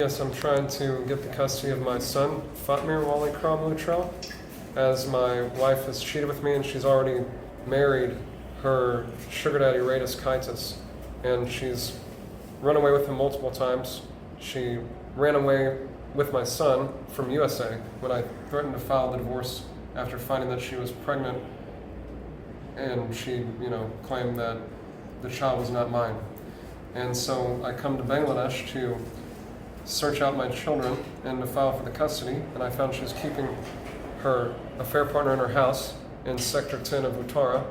Yes, I'm trying to get the custody of my son, Fatmir Wali Kram, as my wife has cheated with me and she's already married her sugar daddy Radis Kaitis, and she's run away with him multiple times. She ran away with my son from USA when I threatened to file the divorce after finding that she was pregnant, and she, claimed that the child was not mine. And so I come to Bangladesh to search out my children and to file for the custody, and I found she was keeping her affair partner in her house in Sector 10 of Uttara.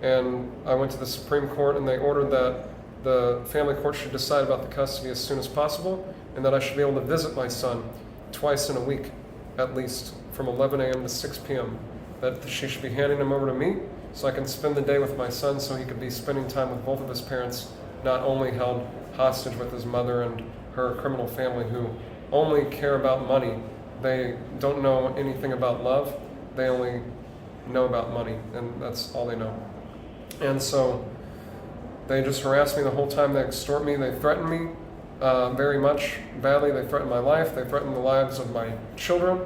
And I went to the Supreme Court and they ordered that the family court should decide about the custody as soon as possible, and that I should be able to visit my son twice in a week, at least, from 11 a.m. to 6 p.m. That she should be handing him over to me so I can spend the day with my son so he could be spending time with both of his parents, not only held hostage with his mother and her criminal family who only care about money. They don't know anything about love. They only know about money, and that's all they know. And so they just harass me the whole time. They extort me. They threaten me very much badly. They threaten my life. They threaten the lives of my children.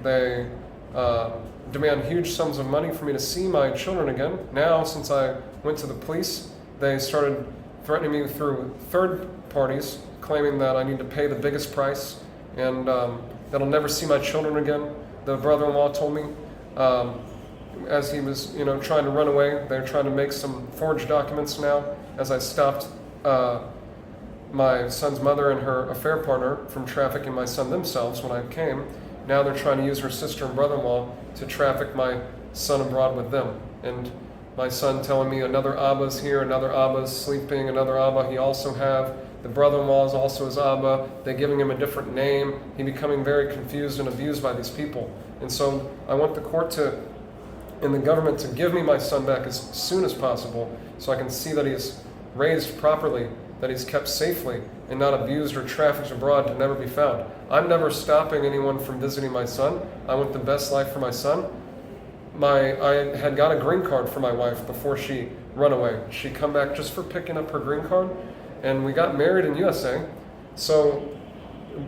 They demand huge sums of money for me to see my children again. Now, since I went to the police, they started threatening me through third parties, claiming that I need to pay the biggest price and that I'll never see my children again. The brother-in-law told me as he was, trying to run away. They're trying to make some forged documents now as I stopped my son's mother and her affair partner from trafficking my son themselves when I came. Now they're trying to use her sister and brother-in-law to traffic my son abroad with them. And my son telling me another Abba's here, another Abba's sleeping, another Abba he also have. The brother-in-law is also his Abba. They're giving him a different name. He's becoming very confused and abused by these people. And so I want the court and the government to give me my son back as soon as possible so I can see that he's raised properly, that he's kept safely, and not abused or trafficked abroad to never be found. I'm never stopping anyone from visiting my son. I want the best life for my son. I had got a green card for my wife before she ran away. She come back just for picking up her green card, and we got married in USA. So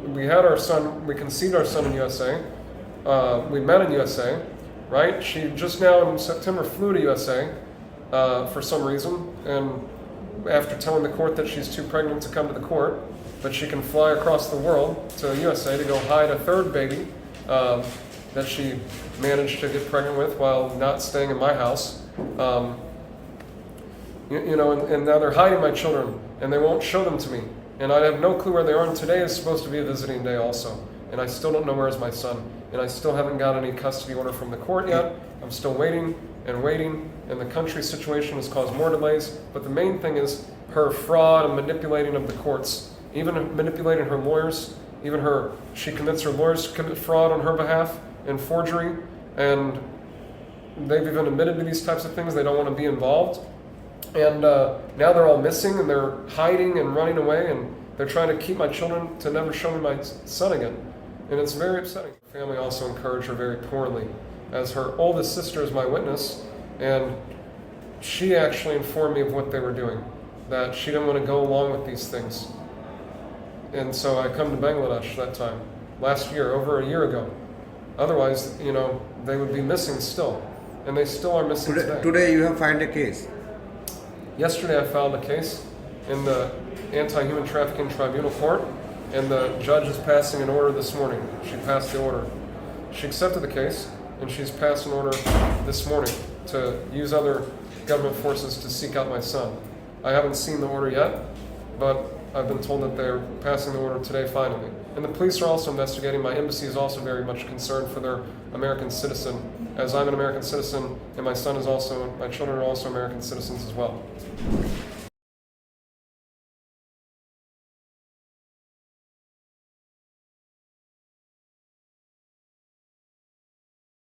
we had our son, we conceived our son in USA. We met in USA, right? She just now in September flew to USA for some reason, and after telling the court that she's too pregnant to come to the court, but she can fly across the world to USA to go hide a third baby that she managed to get pregnant with while not staying in my house. And now they're hiding my children, and they won't show them to me. And I have no clue where they are, and today is supposed to be a visiting day also. And I still don't know where is my son. And I still haven't got any custody order from the court yet. I'm still waiting, and the country situation has caused more delays. But the main thing is her fraud and manipulating of the courts, even manipulating her lawyers, she commits her lawyers to commit fraud on her behalf and forgery, and they've even admitted to these types of things. They don't want to be involved. And now they're all missing, and they're hiding and running away, and they're trying to keep my children to never show me my son again. And it's very upsetting. Her family also encouraged her very poorly, as her oldest sister is my witness, and she actually informed me of what they were doing, that she didn't want to go along with these things. And so I come to Bangladesh that time, last year, over a year ago. Otherwise, they would be missing still, and they still are missing today. Today you have filed a case. Yesterday I filed a case in the Anti-Human Trafficking Tribunal Court, and the judge is passing an order this morning. She passed the order. She accepted the case, and she's passed an order this morning to use other government forces to seek out my son. I haven't seen the order yet, but I've been told that they're passing the order today finally. And the police are also investigating. My embassy is also very much concerned for their American citizen, as I'm an American citizen, and my children are also American citizens as well.